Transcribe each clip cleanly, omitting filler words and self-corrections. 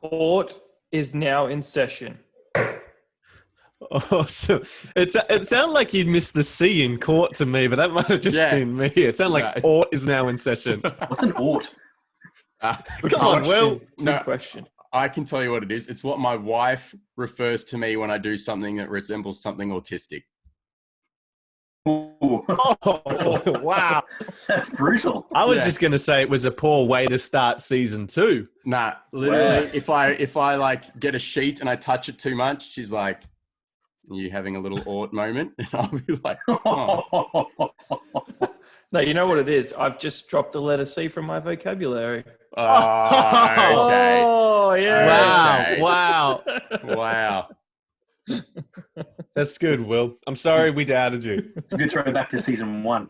Court is now in session. Awesome. It sounded like you'd missed the C in court to me, but that might have just been me. It sounded like Ort is now in session. What's an Ort? Come on, Will. Good question. I can tell you what it is. It's what my wife refers to me when I do something that resembles something autistic. Ooh. Oh, wow. That's brutal. I was just going to say it was a poor way to start season 2. Nah, literally, if I like get a sheet and I touch it too much, she's like, "Are you having a little Ort moment?" And I'll be like, "Oh." No, you know what it is? I've just dropped the letter C from my vocabulary. Oh, okay. Oh, yeah. Okay. Wow. That's good, Will. I'm sorry we doubted you. It's a good throwback to season 1.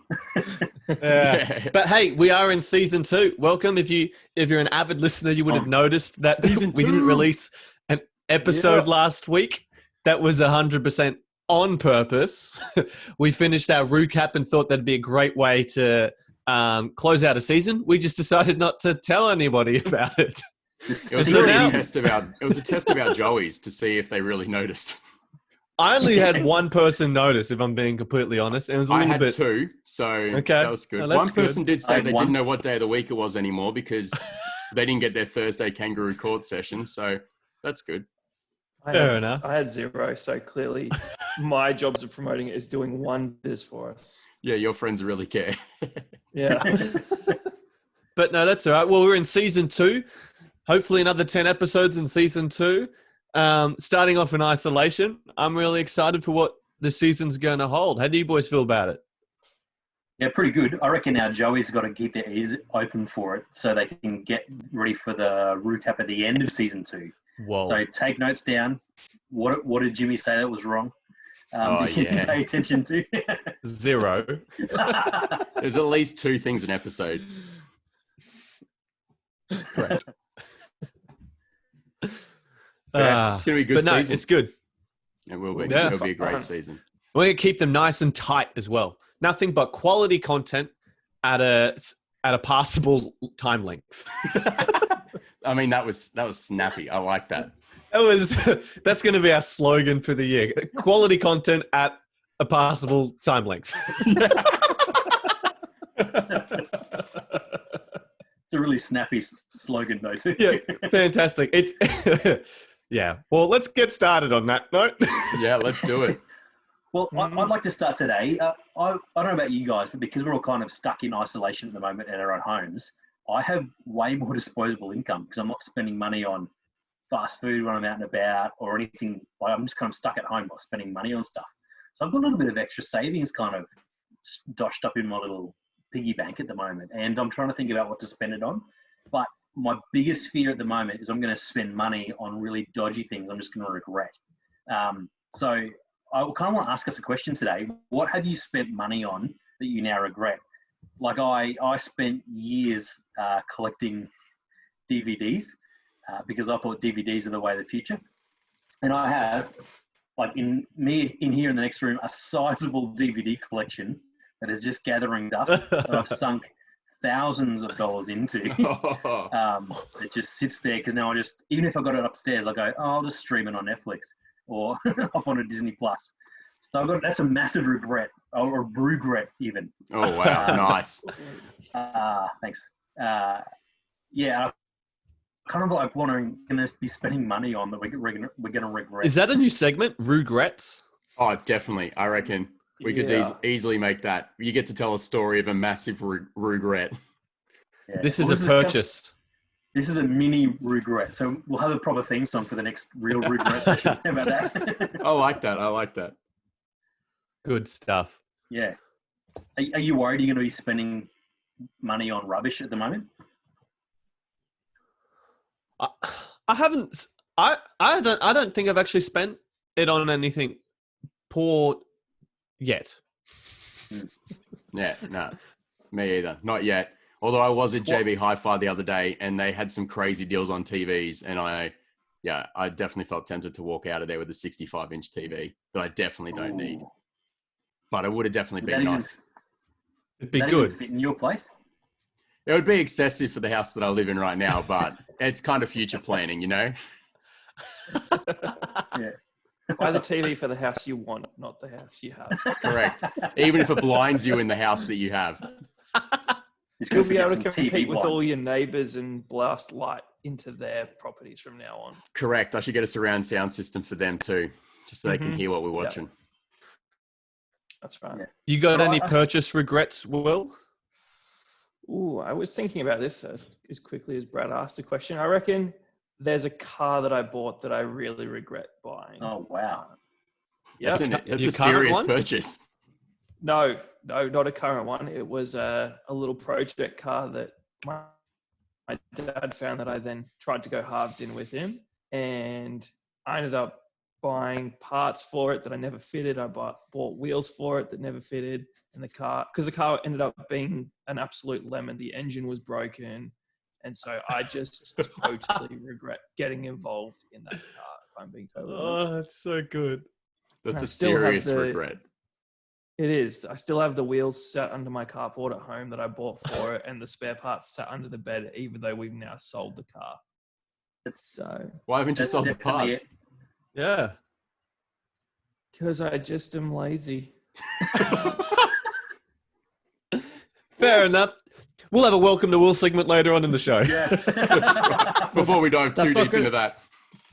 Yeah. But hey, we are in season 2. Welcome. If you're an avid listener, you would have noticed that we didn't release an episode last week. That was 100% on purpose. We finished our recap and thought that'd be a great way to close out a season. We just decided not to tell anybody about it. It was a test about Joey's to see if they really noticed. I only had one person notice, if I'm being completely honest. It was a little I had bit... 2, so that was good. Oh, one person did say they one. didn't know what day of the week it was anymore because they didn't get their Thursday Kangaroo Court session, so that's good. Fair enough. I had 0, so clearly my jobs of promoting it is doing wonders for us. Yeah, your friends really care. Yeah. But no, that's all right. Well, we're in season 2. Hopefully another 10 episodes in season 2. Starting off in isolation. I'm really excited for what the season's going to hold. How do you boys feel about it? Yeah, pretty good. I reckon now Joey's got to keep their ears open for it so they can get ready for the recap at the end of season 2. Whoa. So take notes down. What did Jimmy say that was wrong? Yeah. Pay attention to. 0. There's at least 2 things an episode. Correct. It's going to be a good but no, season. it's good. It will be. Yeah. It'll be a great season. We're going to keep them nice and tight as well. Nothing but quality content at a passable time length. I mean, that was snappy. I like that. That's going to be our slogan for the year. Quality content at a passable time length. It's a really snappy slogan, though, too. Yeah, fantastic. Yeah. Well, let's get started on that note. Yeah, let's do it. Well, I'd like to start today. I don't know about you guys, but because we're all kind of stuck in isolation at the moment in our own homes, I have way more disposable income because I'm not spending money on fast food when I'm out and about or anything. Like, I'm just kind of stuck at home, not spending money on stuff. So I've got a little bit of extra savings kind of doshed up in my little piggy bank at the moment, and I'm trying to think about what to spend it on. But my biggest fear at the moment is I'm going to spend money on really dodgy things I'm just going to regret. So I kind of want to ask us a question today. What have you spent money on that you now regret? Like I spent years collecting DVDs because I thought DVDs are the way of the future. And I have, like in here in the next room, a sizable DVD collection that is just gathering dust that I've sunk thousands of dollars into. It just sits there because now even if I got it upstairs, I go, I'll just stream it on Netflix or up on a Disney Plus. So that's a massive regret, or a regret even. Oh, wow. Nice. Thanks. Yeah, kind of like wondering, going to be spending money on that we're going to regret. Is that a new segment? Roogrets? Oh, definitely. I reckon we could easily make that. You get to tell a story of a massive regret. Yeah. This is a purchase. This is a mini regret. So we'll have a proper theme song for the next real regret session. How about that? I like that. Good stuff. Yeah. Are you worried you're going to be spending money on rubbish at the moment? I haven't. I don't think I've actually spent it on anything poor yet. Yeah, no, me either. Not yet. Although I was at JB Hi-Fi the other day and they had some crazy deals on TVs, and I definitely felt tempted to walk out of there with a 65-inch TV that I definitely don't need. But it would have definitely been nice. It'd be Would that good. even fit in your place? It would be excessive for the house that I live in right now, but it's kind of future planning, you know? Yeah. Buy the TV for the house you want, not the house you have. Correct. Even if it blinds you in the house that you have. You'll be able to compete with all your neighbors and blast light into their properties from now on. Correct. I should get a surround sound system for them too, just so they can hear what we're watching. Yep. That's right. Yeah. You got any purchase regrets, Will? Ooh, I was thinking about this as quickly as Brad asked the question. I reckon there's a car that I bought that I really regret buying. Oh, wow. Yeah, that's a serious purchase. No, not a current one. It was a little project car that my dad found that I then tried to go halves in with him. And I ended up buying parts for it that I never fitted. I bought wheels for it that never fitted. And the car ended up being an absolute lemon. The engine was broken. And so I just totally regret getting involved in that car, if I'm being totally honest. Oh, that's so good. That's a serious regret. It is. I still have the wheels sat under my carport at home that I bought for it, and the spare parts sat under the bed, even though we've now sold the car. Why haven't you sold the parts? Yeah. Because I just am lazy. Fair enough. We'll have a welcome to Will segment later on in the show. Yeah. Before we dive too deep into that.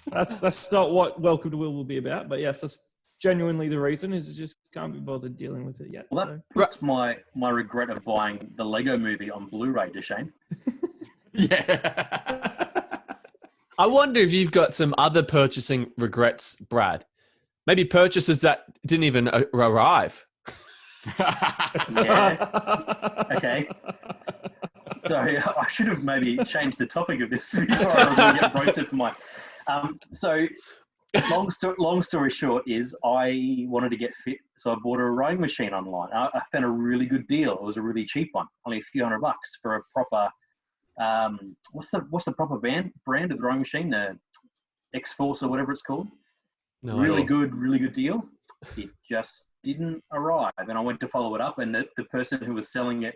That's not what Welcome to Will will be about, but yes, that's genuinely the reason is I just can't be bothered dealing with it yet. Well, that puts my regret of buying the Lego movie on Blu-ray to shame. Yeah. I wonder if you've got some other purchasing regrets, Brad. Maybe purchases that didn't even arrive. Yeah. Okay. Sorry, I should have maybe changed the topic of this before I was going to get roasted for mine. So, long story short is I wanted to get fit, so I bought a rowing machine online. I found a really good deal. It was a really cheap one, only a few $100 for a proper. What's the proper brand of the rowing machine? The X-Force or whatever it's called. No, really good deal. It just didn't arrive, and I went to follow it up, and the person who was selling it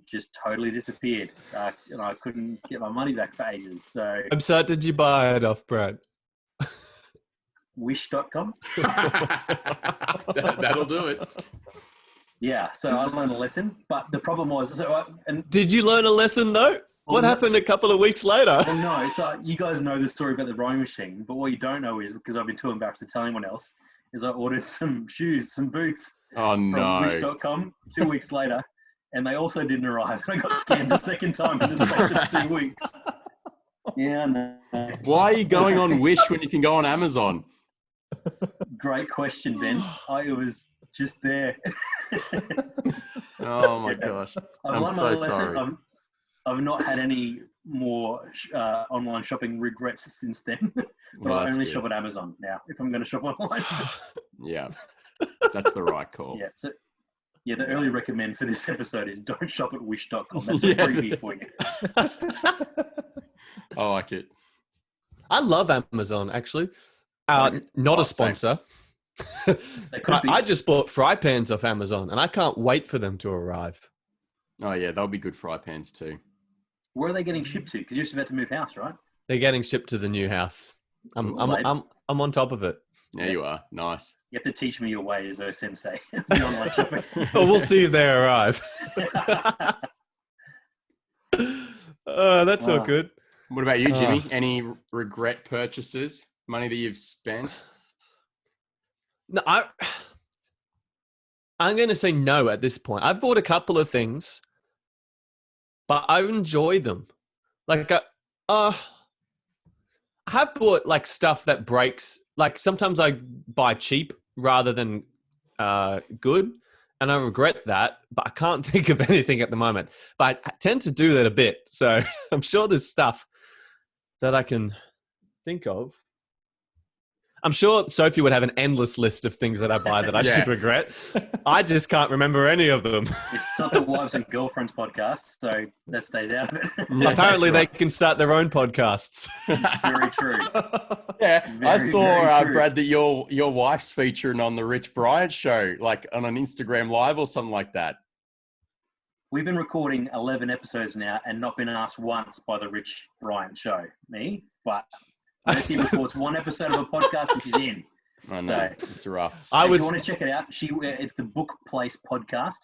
just totally disappeared. And I couldn't get my money back for ages. So, website did you buy it off, Brad? Wish.com. That'll do it. Yeah, so I learned a lesson, but the problem was, did you learn a lesson though? What happened a couple of weeks later? Well, no, so you guys know the story about the rowing machine, but what you don't know is, because I've been too embarrassed to tell anyone else, is I ordered some shoes, some boots from Wish.com 2 weeks later, and they also didn't arrive. I got scammed a second time in the space of 2 weeks. Yeah, no. Why are you going on Wish when you can go on Amazon? Great question, Ben. I was just there. Oh my gosh. I'm so sorry. I've not had any more online shopping regrets since then. But Well, I only good. shop at Amazon now if I'm going to shop online. Yeah, that's the right call. Yeah. So, yeah, the early recommend for this episode is don't shop at wish.com. That's a freebie for you. I like it. I love Amazon, actually. Not a sponsor. I just bought fry pans off Amazon, and I can't wait for them to arrive. Oh yeah, they'll be good fry pans too. Where are they getting shipped to? Because you're just about to move house, right? They're getting shipped to the new house. I'm on top of it. Yeah, you are. Nice. You have to teach me your ways, oh sensei. The online shopping. Well, we'll see if they arrive. That's all good. What about you, Jimmy? Any regret purchases? Money that you've spent? No, I'm going to say no at this point. I've bought a couple of things, but I enjoy them. Like, I have bought like stuff that breaks. Like sometimes I buy cheap rather than good, and I regret that. But I can't think of anything at the moment. But I tend to do that a bit, so I'm sure there's stuff that I can think of. I'm sure Sophie would have an endless list of things that I buy that I should regret. I just can't remember any of them. It's not the Wives and Girlfriends podcast, so that stays out of it. Yeah, apparently they can start their own podcasts. It's very true. Yeah, Very, I saw, very true. Brad, that your wife's featuring on the Rich Bryant show, like on an Instagram Live or something like that. we've been recording 11 episodes now and not been asked once by the Rich Ryan show, me, but Nancy records one episode of a podcast and she's in. I know, it's rough. If you want to check it out, it's the Book Place podcast.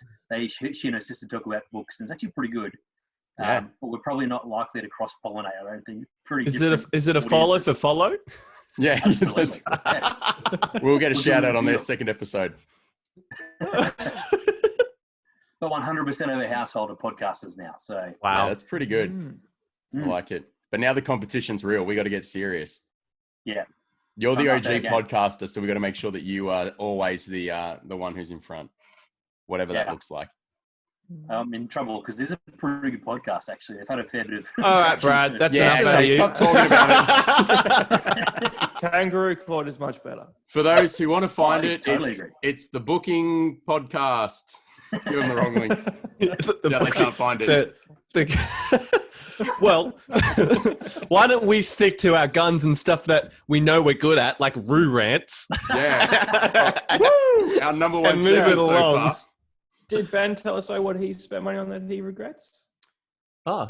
She and her sister talk about books, and it's actually pretty good. Yeah. But we're probably not likely to cross-pollinate, I don't think. Is it a follow for follow? Yeah. Absolutely. We'll get a shout out on their second episode. But 100% of our household are podcasters now. So wow, yeah, that's pretty good. I like it. But now the competition's real. We got to get serious. Yeah. You're the OG podcaster, so we got to make sure that you are always the one who's in front, whatever that looks like. I'm in trouble because this is a pretty good podcast, actually. They've had a fair bit of... All right, Brad, that's enough out of you. Stop talking about it. Kangaroo Court is much better. For those who want to find it's the booking podcast. Give them the wrong link. They can't find it. Well, why don't we stick to our guns and stuff that we know we're good at, like Roo Rants? Yeah. Woo! Our number one segment so far. Did Ben tell us what he spent money on that he regrets? No,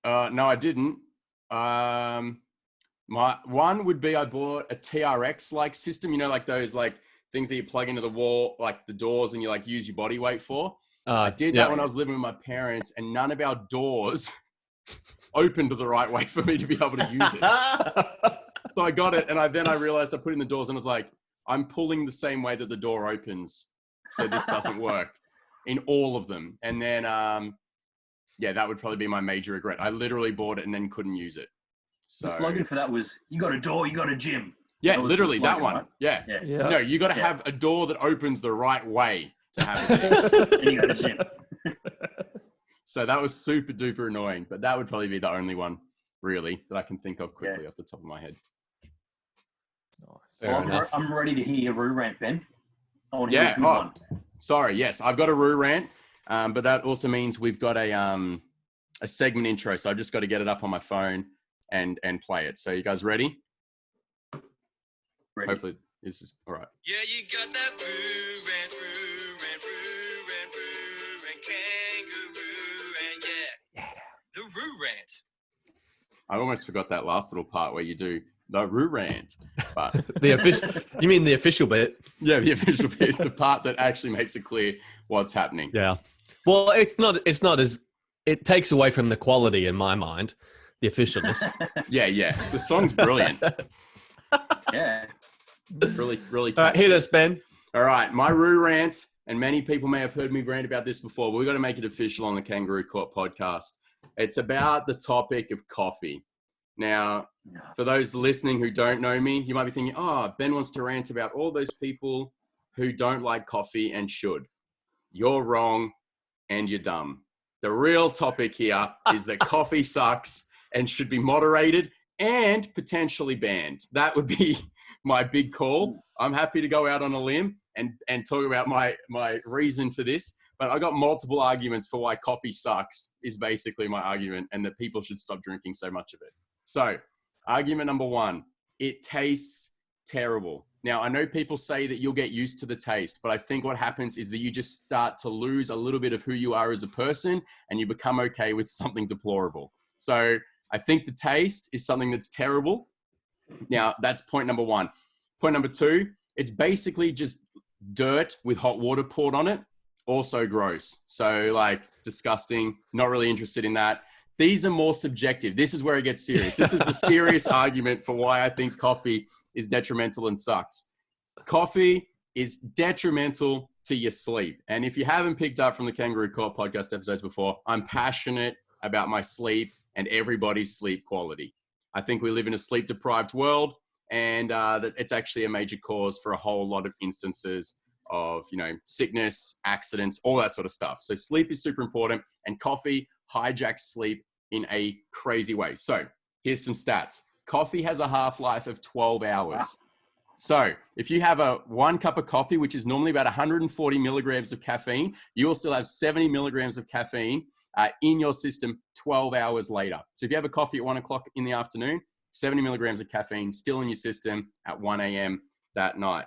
I didn't. My one would be I bought a TRX-like system, like those things that you plug into the wall, like the doors, and you use your body weight for. I did that when I was living with my parents, and none of our doors opened the right way for me to be able to use it. So I got it, and I realized I put it in the doors, and I was like, I'm pulling the same way that the door opens, so this doesn't work in all of them. And then, that would probably be my major regret. I literally bought it and then couldn't use it. So, the slogan for that was, you got a door, you got a gym. Yeah, literally slogan, that one. Right? Yeah. No, you got to have a door that opens the right way to have it. And you got a gym. So that was super duper annoying, but that would probably be the only one really that I can think of quickly off the top of my head. Nice. Well, I'm ready to hear your Roo Rant, Ben. I want to hear a good one. Sorry. Yes, I've got a Roo Rant, but that also means we've got a segment intro. So I've just got to get it up on my phone and play it. So you guys ready? Ready. Hopefully this is all right. Yeah, you got that Roo Rant, Roo Rant, Roo Rant, Roo Rant, Kangaroo Rant, yeah. The Roo Rant. I almost forgot that last little part where you do the Roo Rant. But you mean the official bit? Yeah, the official bit, the part that actually makes it clear what's happening. Yeah. Well, it's not as, it takes away from the quality in my mind, the officialness. Yeah. The song's brilliant. Yeah. Really. All right, hit us, Ben. All right, my Roo Rant, and many people may have heard me rant about this before, but we've got to make it official on the Kangaroo Court podcast. It's about the topic of coffee. Now, for those listening who don't know me, you might be thinking, Ben wants to rant about all those people who don't like coffee and should. You're wrong and you're dumb. The real topic here is that coffee sucks and should be moderated and potentially banned. That would be my big call. I'm happy to go out on a limb and talk about my reason for this, but I got multiple arguments for why coffee sucks is basically my argument, and that people should stop drinking so much of it. So argument number one, it tastes terrible. Now, I know people say that you'll get used to the taste, but I think what happens is that you just start to lose a little bit of who you are as a person, and you become okay with something deplorable. So I think the taste is something that's terrible. Now, that's point number one. Point number two, it's basically just dirt with hot water poured on it. Also gross. So disgusting, not really interested in that. These are more subjective. This is where it gets serious. This is the serious argument for why I think coffee is detrimental and sucks. Coffee is detrimental to your sleep. And if you haven't picked up from the Kangaroo Court podcast episodes before, I'm passionate about my sleep and everybody's sleep quality. I think we live in a sleep-deprived world, and that it's actually a major cause for a whole lot of instances of, sickness, accidents, all that sort of stuff. So sleep is super important, and coffee hijacks sleep in a crazy way. So here's some stats. Coffee has a half-life of 12 hours. Wow. So if you have one cup of coffee, which is normally about 140 milligrams of caffeine, you will still have 70 milligrams of caffeine in your system 12 hours later. So if you have a coffee at 1 o'clock in the afternoon, 70 milligrams of caffeine still in your system at 1 a.m. that night.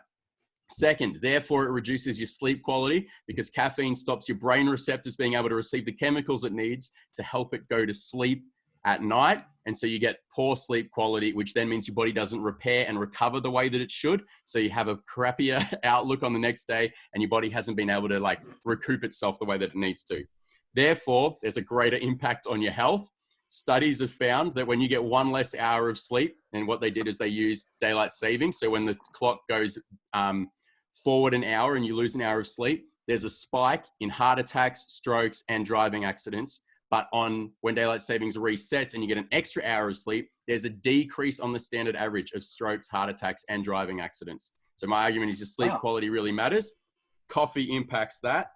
Second, therefore, it reduces your sleep quality because caffeine stops your brain receptors being able to receive the chemicals it needs to help it go to sleep at night. And so you get poor sleep quality, which then means your body doesn't repair and recover the way that it should. So you have a crappier outlook on the next day and your body hasn't been able to like recoup itself the way that it needs to. Therefore, there's a greater impact on your health. Studies have found that when you get one less hour of sleep, and what they did is they used daylight savings. So when the clock goes forward an hour and you lose an hour of sleep, there's a spike in heart attacks, strokes, and driving accidents. But when daylight savings resets and you get an extra hour of sleep, there's a decrease on the standard average of strokes, heart attacks, and driving accidents. So my argument is your sleep quality really matters. Coffee impacts that.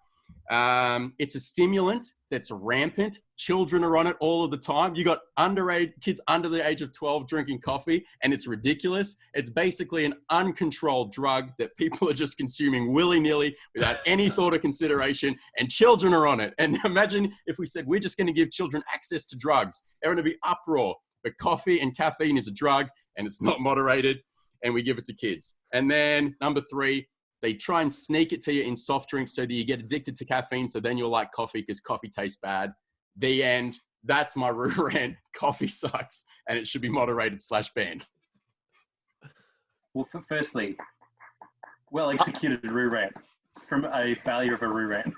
It's a stimulant that's rampant. Children are on it all of the time. You got underage kids under the age of 12 drinking coffee, and it's ridiculous. It's basically an uncontrolled drug that people are just consuming willy-nilly without any thought or consideration, and children are on it. And imagine if we said we're just going to give children access to drugs. Everyone would be uproar. But coffee and caffeine is a drug, and it's not moderated, and we give it to kids. And then number 3, they try and sneak it to you in soft drinks so that you get addicted to caffeine. So then you'll like coffee because coffee tastes bad. The end. That's my Roo Rant. Coffee sucks and it should be moderated / banned. Well, firstly, well executed Roo Rant from a failure of a Roo Rant.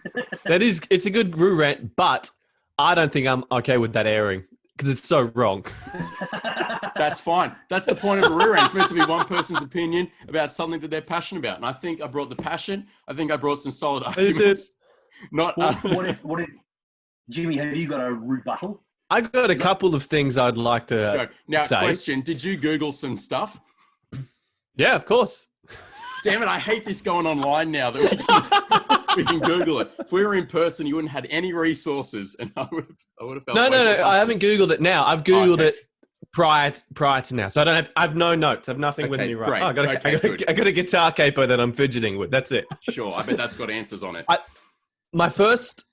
It's a good Roo Rant, but I don't think I'm okay with that airing because it's so wrong. That's fine. That's the point of a Roo Rant. It's meant to be one person's opinion about something that they're passionate about. And I think I brought the passion. I think I brought some solid arguments. Not what if Jimmy, have you got a rebuttal? I got a couple of things I'd like to now, say. question, did you Google some stuff? Yeah, of course. Damn it, I hate this going online now that we can Google it. If we were in person, you wouldn't have had any resources and I would have felt No, I haven't Googled it now. I've Googled it prior to now. So I have no notes. I have nothing with me right great. now. I got a guitar capo that I'm fidgeting with. That's it. Sure, I bet that's got answers on it. My first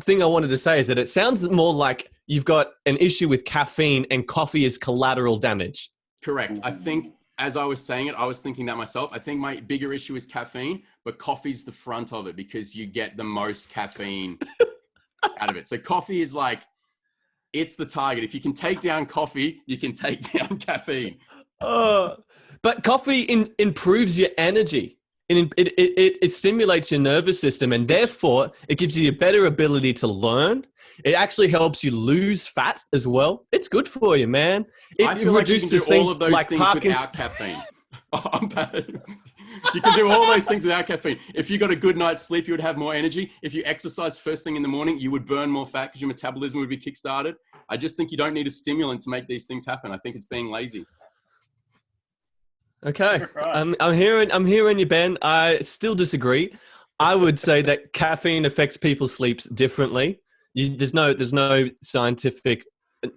thing I wanted to say is that it sounds more like you've got an issue with caffeine and coffee is collateral damage. Correct. I think as I was saying it, I was thinking that myself. I think my bigger issue is caffeine, but coffee's the front of it because you get the most caffeine out of it. So coffee is like, it's the target. If you can take down coffee, you can take down caffeine. But coffee improves your energy. It stimulates your nervous system and therefore it gives you a better ability to learn. It actually helps you lose fat as well. It's good for you, man. I feel like you can do all of those things without caffeine. You can do all those things without caffeine. If you got a good night's sleep, you would have more energy. If you exercise first thing in the morning, you would burn more fat because your metabolism would be kickstarted. I just think you don't need a stimulant to make these things happen. I think it's being lazy. Okay, I'm hearing you, Ben. I still disagree. I would say that caffeine affects people's sleeps differently. There's no scientific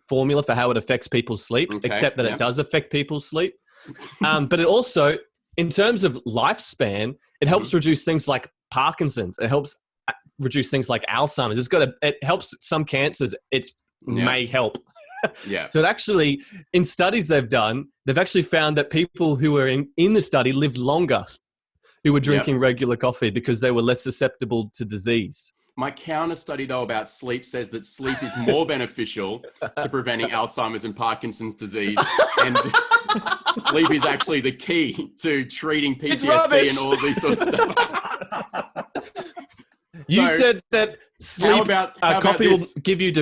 formula for how it affects people's sleep, except that it does affect people's sleep. But it also, in terms of lifespan, it helps reduce things like Parkinson's. It helps reduce things like Alzheimer's. It helps some cancers. It may help. Yeah. So it actually, in studies they've done, they've actually found that people who were in the study lived longer who were drinking regular coffee because they were less susceptible to disease. My counter study, though, about sleep says that sleep is more beneficial to preventing Alzheimer's and Parkinson's disease. And sleep is actually the key to treating PTSD and all of these sorts of stuff. You said that sleep, coffee will give you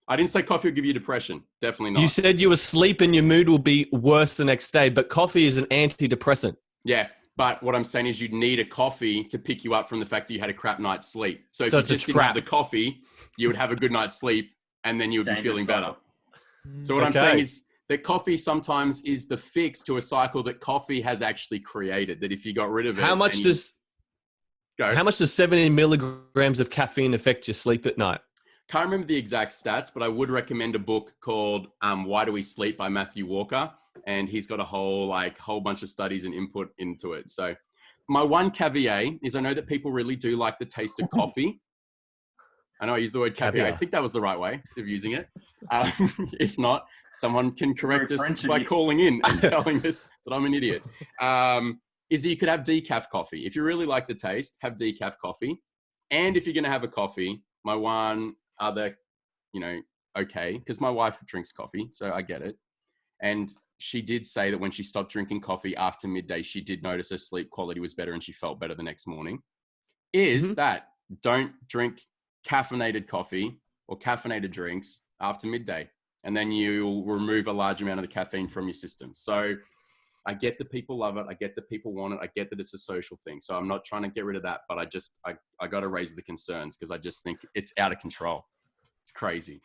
I didn't say coffee will give you depression. Definitely not. You said you were asleep and your mood will be worse the next day, but coffee is an antidepressant. Yeah, but what I'm saying is you'd need a coffee to pick you up from the fact that you had a crap night's sleep. So if you just didn't have the coffee, you would have a good night's sleep and then you would be feeling better. So what I'm saying is that coffee sometimes is the fix to a cycle that coffee has actually created, that if you got rid of it... How much does 70 milligrams of caffeine affect your sleep at night? Can't remember the exact stats, but I would recommend a book called Why Do We Sleep by Matthew Walker. And he's got a whole bunch of studies and input into it. So my one caveat is I know that people really do like the taste of coffee. I know I used the word caveat. I think that was the right way of using it. If not, someone can correct us by calling in and telling us that I'm an idiot. is that you could have decaf coffee. If you really like the taste, have decaf coffee. And if you're going to have a coffee, my one other, okay, because my wife drinks coffee, so I get it. And she did say that when she stopped drinking coffee after midday, she did notice her sleep quality was better and she felt better the next morning. That don't drink caffeinated coffee or caffeinated drinks after midday. And then you'll remove a large amount of the caffeine from your system. So I get that people love it. I get that people want it. I get that it's a social thing. So I'm not trying to get rid of that, but I got to raise the concerns because I just think it's out of control. It's crazy.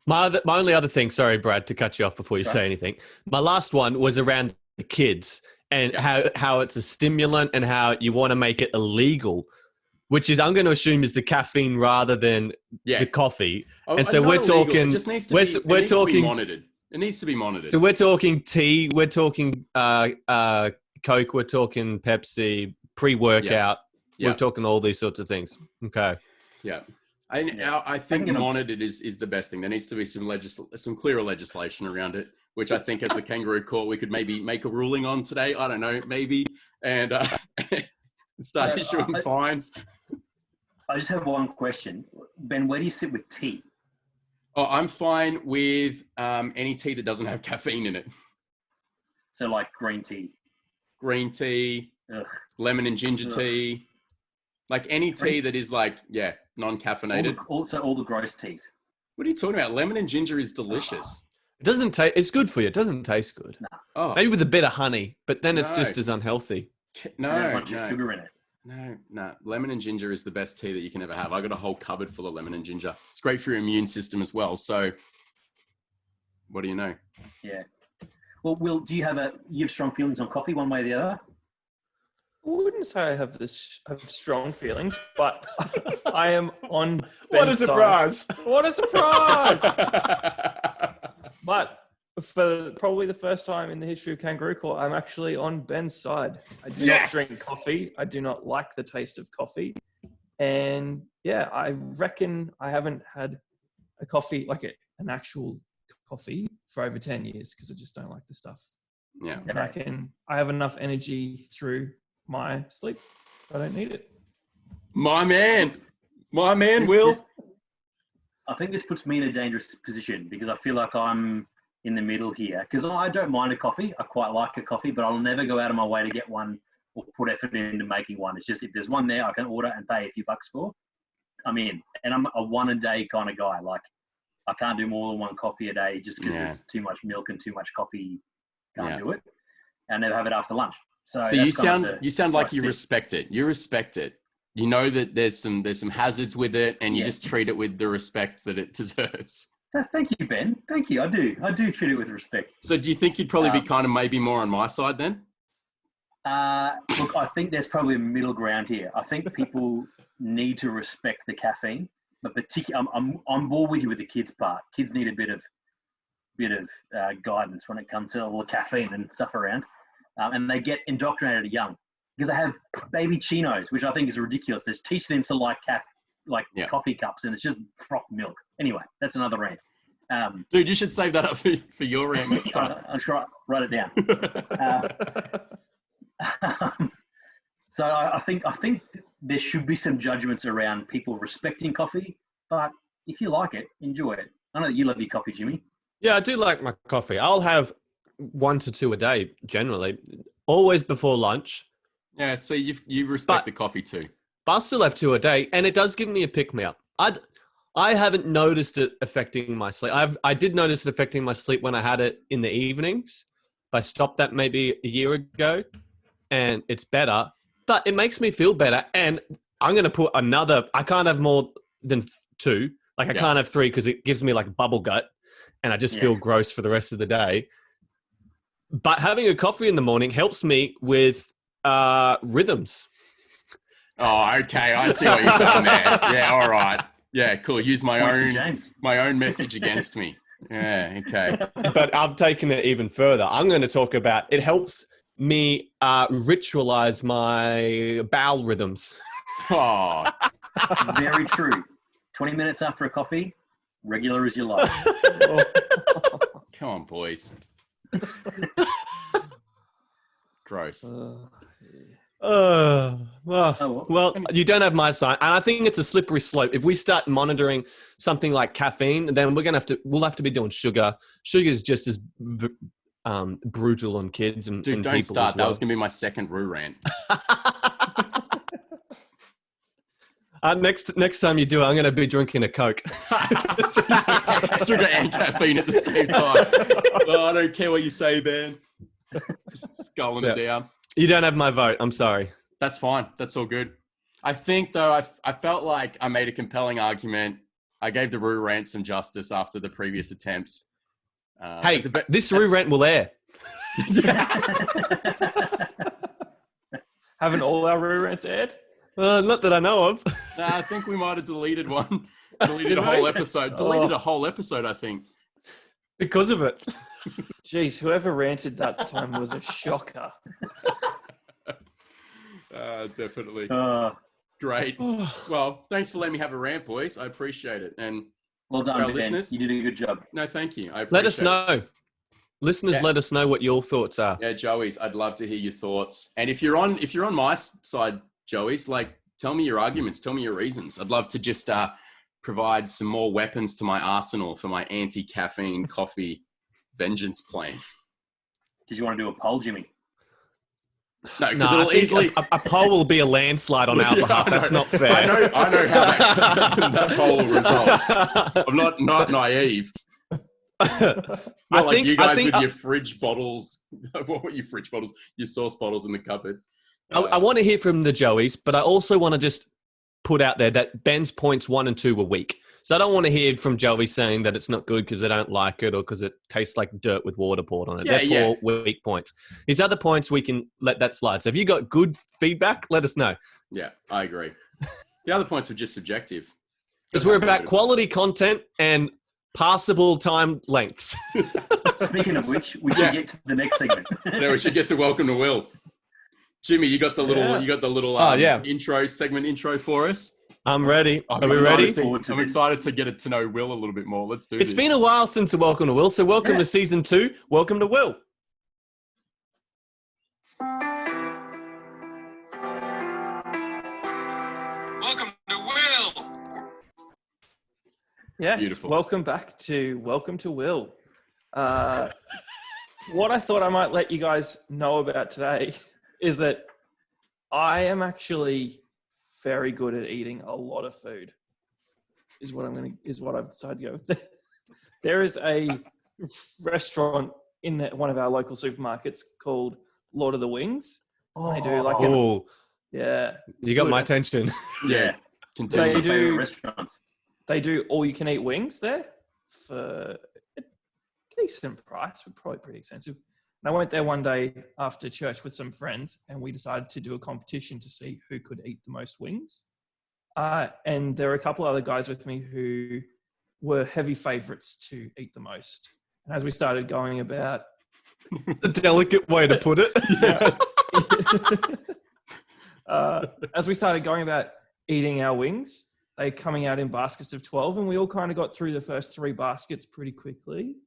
My only other thing, sorry, Brad, to cut you off before you say anything. My last one was around the kids and how it's a stimulant and how you want to make it illegal, which is, I'm going to assume, is the caffeine rather than the coffee. And so we're illegal. talking, it just needs to we're talking to be monitored. It needs to be monitored. So we're talking tea, we're talking Coke, we're talking Pepsi, pre-workout, we're talking all these sorts of things. Okay. Yeah. I think monitored is the best thing. There needs to be some clearer legislation around it, which I think as the Kangaroo Court, we could maybe make a ruling on today. I don't know, maybe, and start issuing fines. I just have one question. Ben, where do you sit with tea? Oh, I'm fine with any tea that doesn't have caffeine in it. So like green tea. Green tea, lemon and ginger tea. Like any tea that is non-caffeinated. Also all the gross teas. What are you talking about? Lemon and ginger is delicious. It doesn't taste, it's good for you. It doesn't taste good. No. Oh. Maybe with a bit of honey, but then it's just as unhealthy. No. Much sugar in it. No. Lemon and ginger is the best tea that you can ever have. I got a whole cupboard full of lemon and ginger. It's great for your immune system as well. So what do you know? Yeah. Well, Will, do you have strong feelings on coffee one way or the other? I wouldn't say I have strong feelings, but I am on Ben's What a surprise. side. What a surprise. But for probably the first time in the history of Kangaroo Court, I'm actually on Ben's side. I do not drink coffee. I do not like the taste of coffee. And I reckon I haven't had a coffee, like an actual coffee, for over 10 years because I just don't like the stuff. Yeah. I reckon I have enough energy through my sleep. I don't need it. My man, Will. I think this puts me in a dangerous position because I feel like I'm in the middle here because I don't mind a coffee. I quite like a coffee, but I'll never go out of my way to get one or put effort into making one. It's just if there's one there I can order and pay a few bucks for, I'm in. And I'm a one a day kind of guy. Like I can't do more than one coffee a day just because it's too much milk and too much coffee. Can't do it. And I never have it after lunch. So you sound like you respect it. You respect it. You know that there's some hazards with it, and you just treat it with the respect that it deserves. Thank you, Ben. Thank you. I do treat it with respect. So do you think you'd probably be kind of maybe more on my side then? Look, I think there's probably a middle ground here. I think people need to respect the caffeine, but particularly, I'm on board with you with the kids part. Kids need a bit of guidance when it comes to all the caffeine and stuff around. And they get indoctrinated young because they have baby chinos, which I think is ridiculous. They teach them to like coffee cups, and it's just froth milk. Anyway, that's another rant. Dude, you should save that up for your rant next time. I'll try write it down. So I think there should be some judgments around people respecting coffee, but if you like it, enjoy it. I know that you love your coffee, Jimmy. Yeah, I do like my coffee. I'll have 1 to 2 a day, generally. Always before lunch. Yeah, so you respect the coffee too. But I'll still have 2 a day, and it does give me a pick-me-up. I haven't noticed it affecting my sleep. I did notice it affecting my sleep when I had it in the evenings. I stopped that maybe a year ago, and it's better. But it makes me feel better, and I'm going to put another... I can't have more than 2. Like, I can't have 3 because it gives me, like, bubble gut, and I just feel gross for the rest of the day. But having a coffee in the morning helps me with rhythms. Oh, okay. I see what you're saying there. Yeah, all right. Yeah, cool. Use my own message against me. Yeah, okay. But I've taken it even further. I'm going to talk about it helps me ritualize my bowel rhythms. Oh, very true. 20 minutes after a coffee, regular as your life. Come on, boys. Gross. Well, you don't have my sign, and I think it's a slippery slope. If we start monitoring something like caffeine, then we'll have to be doing sugar. Sugar is just as brutal on kids and Dude, and don't people start. as well. That was gonna be my second Roo Rant. Next time you do it, I'm going to be drinking a Coke. Sugar and caffeine at the same time. Oh, I don't care what you say, Ben. Just sculling it down. You don't have my vote. I'm sorry. That's fine. That's all good. I think, though, I felt like I made a compelling argument. I gave the Roo Rant some justice after the previous attempts. Hey, this Roo Rant will air. Haven't all our Roo Rants aired? Not that I know of. Nah, I think we might have deleted one. Deleted a whole episode. Deleted a whole episode, I think. Because of it. Jeez, whoever ranted that time was a shocker. Definitely. Great. Well, thanks for letting me have a rant, boys. I appreciate it. And well done, Ben. listeners. You did a good job. No, thank you. I Let us know. it. Listeners, let us know what your thoughts are. Yeah, Joey's, I'd love to hear your thoughts. And if you're on my side, Joey's, like, tell me your arguments, tell me your reasons. I'd love to just provide some more weapons to my arsenal for my anti-caffeine coffee vengeance plan. Did you want to do a poll, Jimmy? No, because it'll easily... A poll will be a landslide on our behalf. That's not fair. I know how that poll will result. I'm not naive. Not like you guys with your fridge bottles. What were your fridge bottles? Your sauce bottles in the cupboard. I want to hear from the Joeys, but I also want to just put out there that Ben's points 1 and 2 were weak. So I don't want to hear from Joey saying that it's not good because they don't like it or because it tastes like dirt with water poured on it. They're poor, weak points. His other points, we can let that slide. So if you got good feedback, let us know. Yeah, I agree. The other points were just subjective. Because we're about quality content and passable time lengths. Speaking of which, we should get to the next segment. We should get to Welcome to Will. Jimmy, you got the little intro for us. I'm ready. Are we ready? I'm excited to get to know Will a little bit more. Let's do this. It's been a while since Welcome to Will, so welcome to season 2. Welcome to Will. Welcome to Will. Yes, beautiful. Welcome to Will. What I thought I might let you guys know about today is that I am actually very good at eating a lot of food. Is what I've decided to go with. There is a restaurant in one of our local supermarkets called Lord of the Wings. They do like you got my attention. Yeah. They do all you can eat wings there for a decent price, but probably pretty expensive. And I went there one day after church with some friends, and we decided to do a competition to see who could eat the most wings. And there were a couple other guys with me who were heavy favorites to eat the most. And as we started going about... A delicate way to put it. As we started going about eating our wings, they coming out in baskets of 12, and we all kind of got through the first 3 baskets pretty quickly.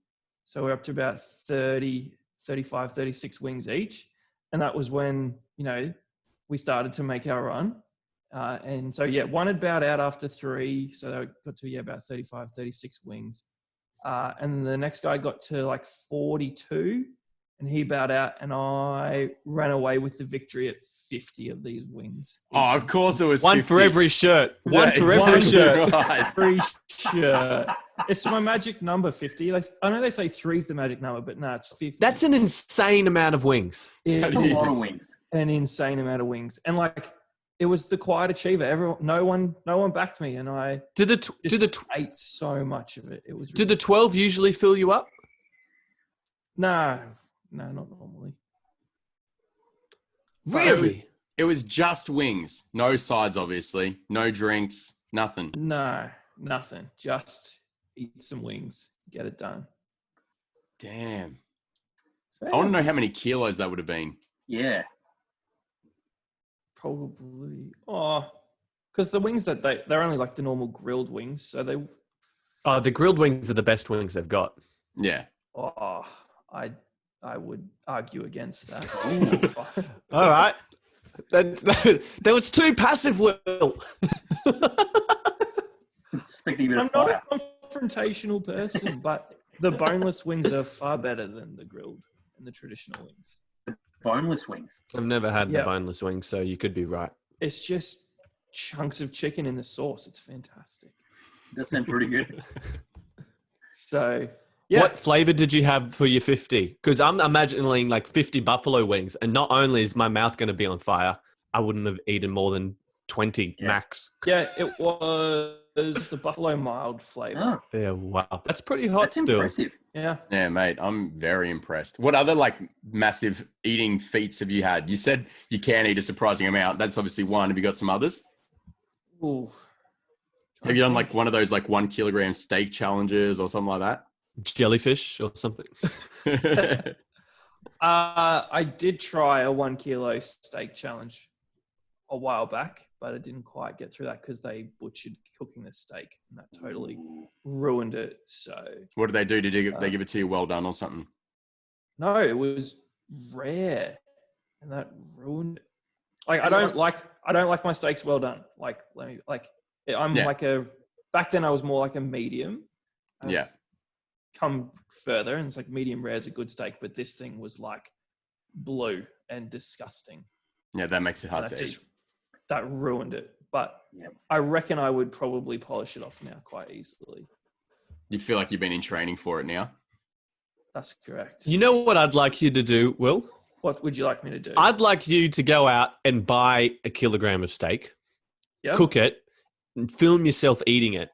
So we're up to about 30... 35, 36 wings each. And that was when, we started to make our run. And so, one had bowed out after 3. So they got to, about 35, 36 wings. And the next guy got to like 42 and he bowed out, and I ran away with the victory at 50 of these wings. Oh, of course it was 1 50. for every shirt. One for every shirt. Every shirt. It's my magic number, 50. I know they say 3 is the magic number, but no, it's 50. That's an insane amount of wings. That's a lot of wings. An insane amount of wings. And it was the quiet achiever. No one backed me, and I ate so much of it. It was. Did the 12 usually fill you up? No, not normally. Really? It was just wings. No sides, obviously. No drinks. Nothing. No, nothing. Just eat some wings. Get it done. Damn. I want to know how many kilos that would have been. Yeah. Probably. Because the wings that they're only like the normal grilled wings. So the grilled wings are the best wings they've got. Yeah. I I would argue against that. Ooh. That's fine. All right. That was too passive, Will. Expecting a bit I'm of not fire. a confrontational person, but the boneless wings are far better than the grilled and the traditional wings. Boneless wings. I've never had the Yeah. boneless wing, so you could be right. It's just chunks of chicken in the sauce. It's fantastic. Does sound pretty good. So, yeah. What flavor did you have for your 50? Because I'm imagining like 50 buffalo wings, and not only is my mouth going to be on fire, I wouldn't have eaten more than 20 max. Yeah, it was the buffalo mild flavor. Oh, Yeah, wow. That's pretty hot that's still. impressive. Yeah. Yeah, mate, I'm very impressed. What other like massive eating feats have you had? You said you can eat a surprising amount. That's obviously one. Have you got some others? Ooh. Have you done like one of those like 1 kilogram steak challenges or something like Jellyfish or something. that? I did try a 1 kilo steak challenge a while back, but I didn't quite get through that because they butchered cooking the steak, and that totally ruined it. So What did they do? Did they give it to you well done or something? no, it was rare, and that ruined it. Like I don't like my steaks well done. Like I'm Yeah. like back then I was more like a medium. I've Yeah. come further, and it's like medium rare is a good steak, but this thing was like blue and disgusting. Yeah, that makes it hard to eat. That ruined it. But Yep. I reckon I would probably polish it off now quite easily. You feel like you've been in training for it now? That's correct. You know what I'd like you to do, Will? What would you like me to do? I'd like you to go out and buy a kilogram of steak, Yeah. cook it, and film yourself eating it,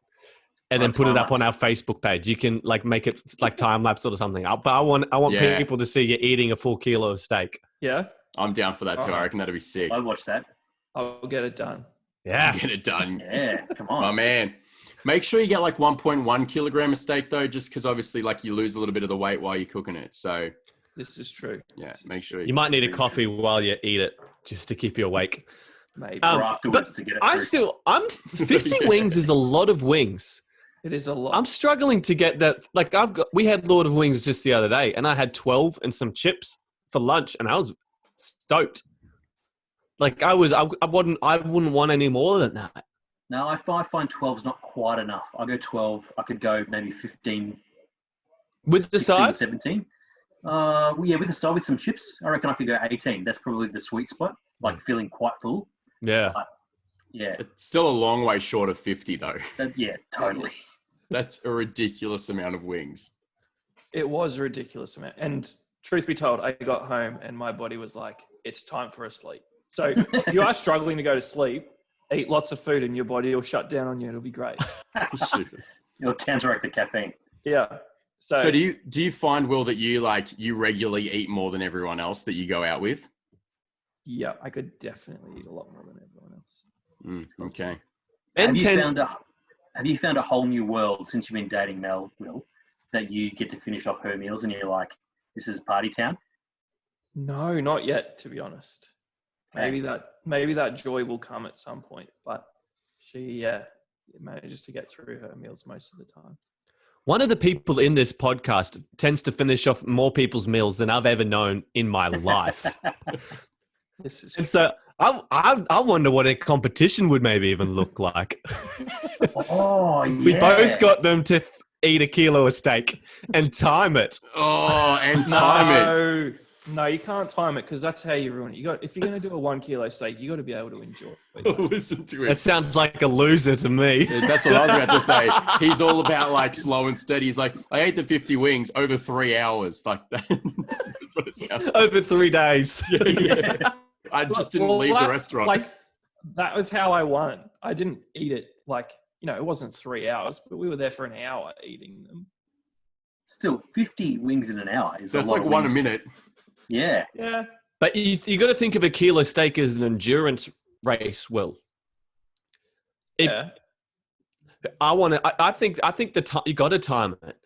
and then On put it up time-lapse. on our Facebook page. You can like make it like time lapse or something. But I want Yeah. people to see you eating a full kilo of steak. Yeah. I'm down for that too. I Alright. reckon that'd be sick. I'd watch that. I'll get it done. Yeah. Get it done. Yeah, come Oh on. man. Make sure you get like 1.1 kilogram of steak though, just because obviously like you lose a little bit of the weight while you're cooking it. So This is true. yeah, This is make true. sure You might need a coffee while you eat it just to keep you awake. Maybe. Or afterwards to get it through. I'm 50 Yeah. wings is a lot of wings. It is a lot. I'm struggling to get that. Like we had Lord of Wings just the other day, and I had 12 and some chips for lunch, and I was stoked. Like I wouldn't want any more than that. No, I find 12's not quite enough. I go 12. I could go maybe 15. With the 16, side? 17. Well, yeah, with the side with some chips, I reckon I could go 18. That's probably the sweet spot. Like feeling quite full. Yeah. Yeah, It's still a long way short of 50 though. yeah, totally. That's a ridiculous amount of wings. It was a ridiculous amount. And truth be told, I got home and my body was like, it's time for a sleep. So if you are struggling to go to sleep, eat lots of food and your body will shut down on you. It'll be great. It'll counteract the caffeine. Yeah. So do you find, Will, that you regularly eat more than everyone else that you go out with? Yeah, I could definitely eat a lot more than everyone else. Okay. And Have you found a whole new world since you've been dating Mel, Will, that you get to finish off her meals and you're like, this is party town? No, not yet, to be honest. Maybe that joy will come at some point, but she manages to get through her meals most of the time. one of the people in this podcast tends to finish off more people's meals than I've ever known in my life. This is And so I wonder what a competition would maybe even look like. Oh, yeah. We both got them to eat a kilo of steak and time it. Oh, and time it. No, you can't time it because that's how you ruin it. If you're going to do a 1 kilo steak, you got to be able to enjoy it. Listen to That it. sounds like a loser to me. That's what I was about to say. He's all about like slow and steady. He's like, I ate the 50 wings over 3 hours. Like that. That's what it sounds like. Over 3 days. Yeah. I just didn't leave the that's, restaurant. Like, that was how I won. I didn't eat it like, it wasn't 3 hours, but we were there for an hour eating them. Still, 50 wings in an hour is That's a lot like of one a wings. minute. Yeah. Yeah. But you got to think of a kilo steak as an endurance race, Will. Yeah. I think the time you got to time it.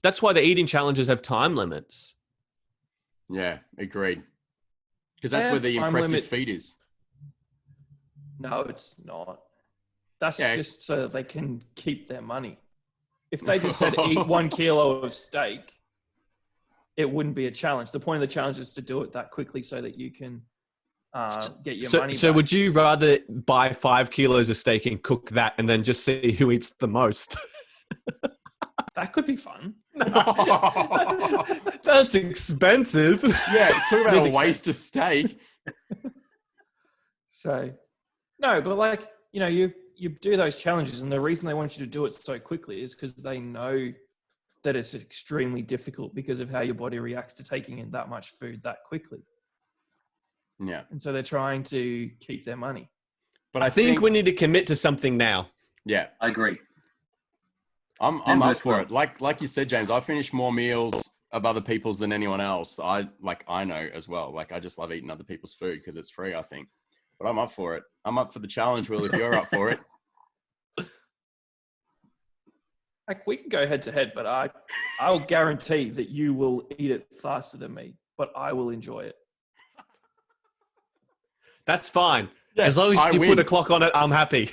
That's why the eating challenges have time limits. Yeah, agreed. Because They that's where have the time impressive limits. feat is. No, it's not. That's Yeah. just so that they can keep their money. If they just said eat 1 kilo of steak, it wouldn't be a challenge. The point of the challenge is to do it that quickly so that you can get your money back. So would you rather buy 5 kilos of steak and cook that and then just see who eats the most? That could be fun. That's expensive. Yeah, talk about a waste of steak. So, no, but like, you know, you do those challenges, and the reason they want you to do it so quickly is because they know that it's extremely difficult because of how your body reacts to taking in that much food that quickly. Yeah. And so they're trying to keep their money. But I think we need to commit to something now. Yeah. I agree. I'm up for it. Like you said, James, I finish more meals of other people's than anyone else. I know as well. Like, I just love eating other people's food because it's free, I think. But I'm up for it. I'm up for the challenge, Will, if you're up for it. Like, we can go head to head, but I'll guarantee that you will eat it faster than me, but I will enjoy it. That's fine. Yeah, as long as you put a clock on it, I'm happy.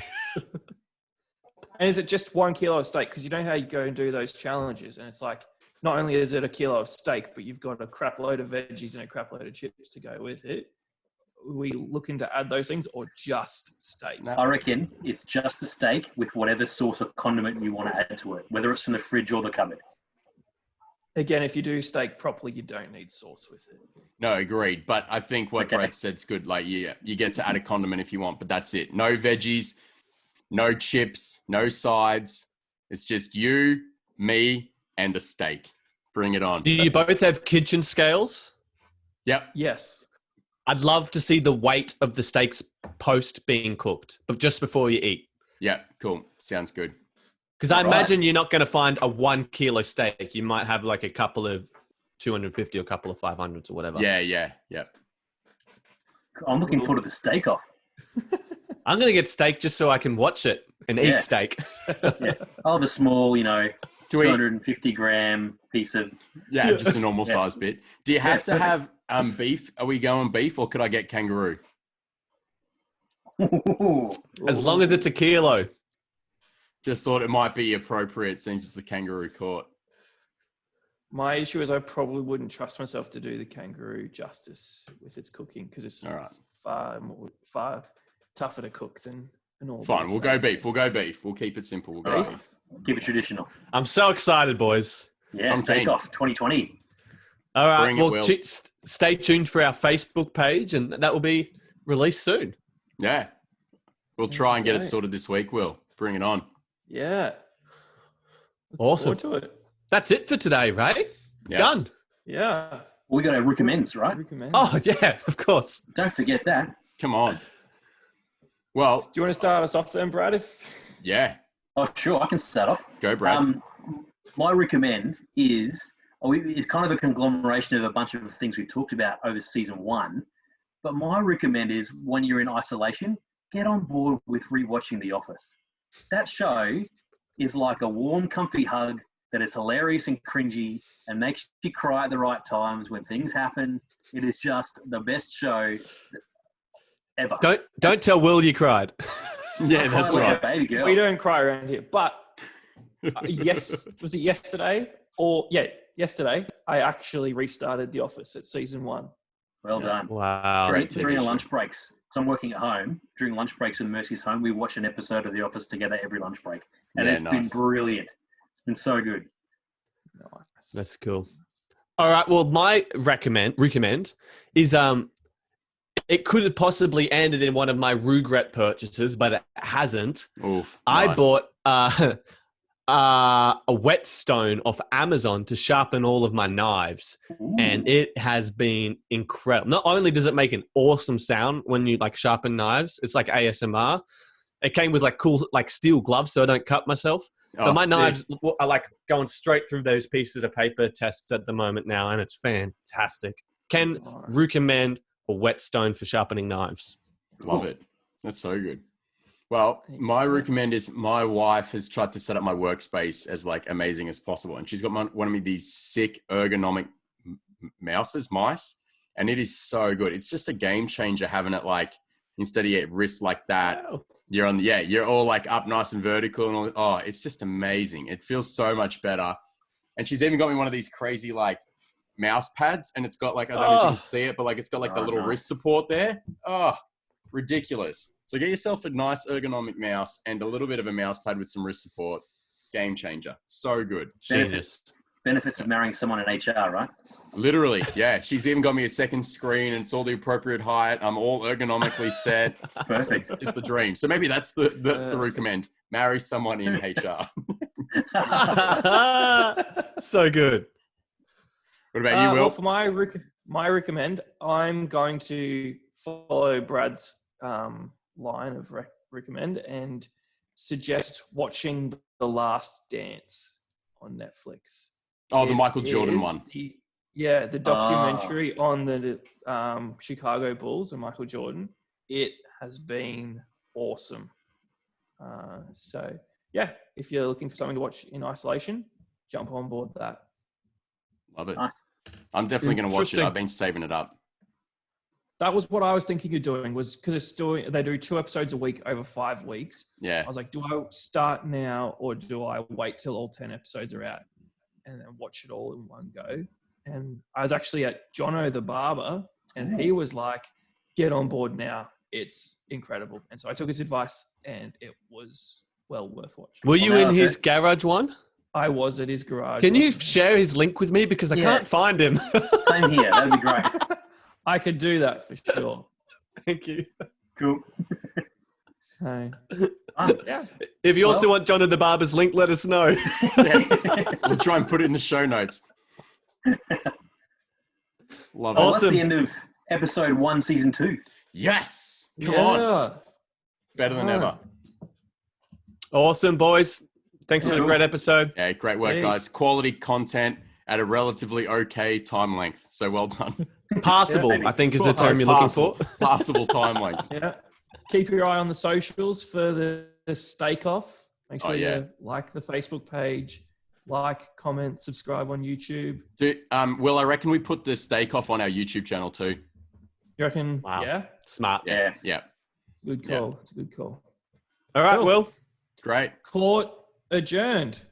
And is it just 1 kilo of steak? Because you know how you go and do those challenges, and it's like, not only is it a kilo of steak, but you've got a crap load of veggies and a crap load of chips to go with it. Are we looking to add those things or just steak? I reckon it's just a steak with whatever sauce or condiment you want to add to it, whether it's from the fridge or the cupboard. Again, if you do steak properly, you don't need sauce with it. No, agreed. But I think what Brad said's good. Like, you get to add a condiment if you want, but that's it. No veggies, no chips, no sides. It's just you, me, and a steak. Bring it on. Do you both have kitchen scales? Yep. Yes. I'd love to see the weight of the steaks post being cooked, but just before you eat. Yeah, cool. Sounds good. Because I imagine you're not going to find a 1 kilo steak. You might have like a couple of 250 or a couple of 500s or whatever. Yeah. I'm looking forward to the steak off. I'm going to get steak just so I can watch it and eat steak. Yeah. I'll have a small, 250 gram piece of... Yeah, just a normal size bit. Do you have to have beef? Are we going beef or could I get kangaroo? As long as it's a kilo. Just thought it might be appropriate since it's the Kangaroo Court. My issue is I probably wouldn't trust myself to do the kangaroo justice with its cooking because it's far tougher to cook than an all. Fine, we'll go beef. We'll keep it simple. We'll go beef. Keep it traditional. I'm so excited, boys. Yeah, steak off 2020. All right, well, stay tuned for our Facebook page, and that will be released soon. Yeah. We'll try and get it sorted this week, Will. Bring it on. Yeah. Awesome. To it. That's it for today, Ray. Yeah. Done. Yeah. We got our recommends, right? Oh, yeah, of course. Don't forget that. Come on. Well, do you want to start us off then, Brad? Yeah. Oh, sure. I can start off. Go, Brad. My recommend is kind of a conglomeration of a bunch of things we've talked about over season 1. But my recommend is when you're in isolation, get on board with rewatching The Office. That show is like a warm, comfy hug that is hilarious and cringy and makes you cry at the right times when things happen. It is just the best show ever. Don't tell Will you cried. Yeah, that's right. Baby girl. We don't cry around here. But yes, was it yesterday? Yesterday, I actually restarted The Office at season 1. Well done. Wow. During lunch breaks. So I'm working at home. During lunch breaks when Mercy's home, we watch an episode of The Office together every lunch break. And it's been brilliant. It's been so good. Nice. That's cool. All right. Well, my recommend is it could have possibly ended in one of my Roogret purchases, but it hasn't. Oof, I nice. bought a whetstone off Amazon to sharpen all of my knives. Ooh. And it has been incredible. Not only does it make an awesome sound when you like sharpen knives, it's like ASMR. It came with like cool like steel gloves so I don't cut myself. But my knives are like going straight through those pieces of paper tests at the moment now, and it's fantastic. Can recommend a whetstone for sharpening knives. Love it. That's so good. Well, my recommend is my wife has tried to set up my workspace as like amazing as possible. And she's got one of these sick ergonomic mice. And it is so good. It's just a game changer having it like, instead of your wrist like that, you're on you're all like up nice and vertical and all. Oh, it's just amazing. It feels so much better. And she's even got me one of these crazy like mouse pads, and it's got like, I don't know if you can Oh. see it, but like it's got like the Oh, little nice. wrist support there. Oh, ridiculous. So get yourself a nice ergonomic mouse and a little bit of a mouse pad with some wrist support. Game changer. So good. Genius. Benefits of marrying someone in HR, right? Literally, yeah. She's even got me a second screen, and it's all the appropriate height. I'm all ergonomically set. Perfect. It's the dream. So maybe that's the recommend. Marry someone in HR. So good. What about you, Will? Well, for my recommend, I'm going to follow Brad's line of recommend and suggest watching The Last Dance on Netflix. Oh, the It Michael Jordan is one. the documentary on the Chicago Bulls and Michael Jordan. It has been awesome. So, yeah, if you're looking for something to watch in isolation, jump on board that. Love it. Nice. I'm definitely going to watch it. Interesting. I've been saving it up. That was what I was thinking of doing, was because they do 2 episodes a week over 5 weeks. Yeah. I was like, do I start now or do I wait till all 10 episodes are out and then watch it all in one go? And I was actually at Jono the barber, and he was like, get on board now. It's incredible. And so I took his advice, and it was well worth watching. Were you Well, in now his garage one? I was at his garage. Can you share his link with me? Because I Yeah. can't find him. Same here. That'd be great. I could do that for sure. Thank you. Cool. So, yeah. If you also Well- want John and the Barber's link, let us know. We'll try and put it in the show notes. Love Well, it. that's Awesome. the end of episode 1, season 2. Yes. Come on. Better than ever. Awesome, boys. Thanks for the Cool. great episode. Yeah, great work, Gee. guys. Quality content at a relatively okay time length. So well done. Passable, Yeah, I think is the term you're looking for. Passable time length. Yeah. Keep your eye on the socials for the steak off. Make sure yeah. you like the Facebook page, like, comment, subscribe on YouTube. Will, I reckon we put the steak off on our YouTube channel too. You reckon? Wow. Yeah. Smart. Yeah. Yeah. Good call. It's a good call. All right, Cool. Will. Great. Court adjourned.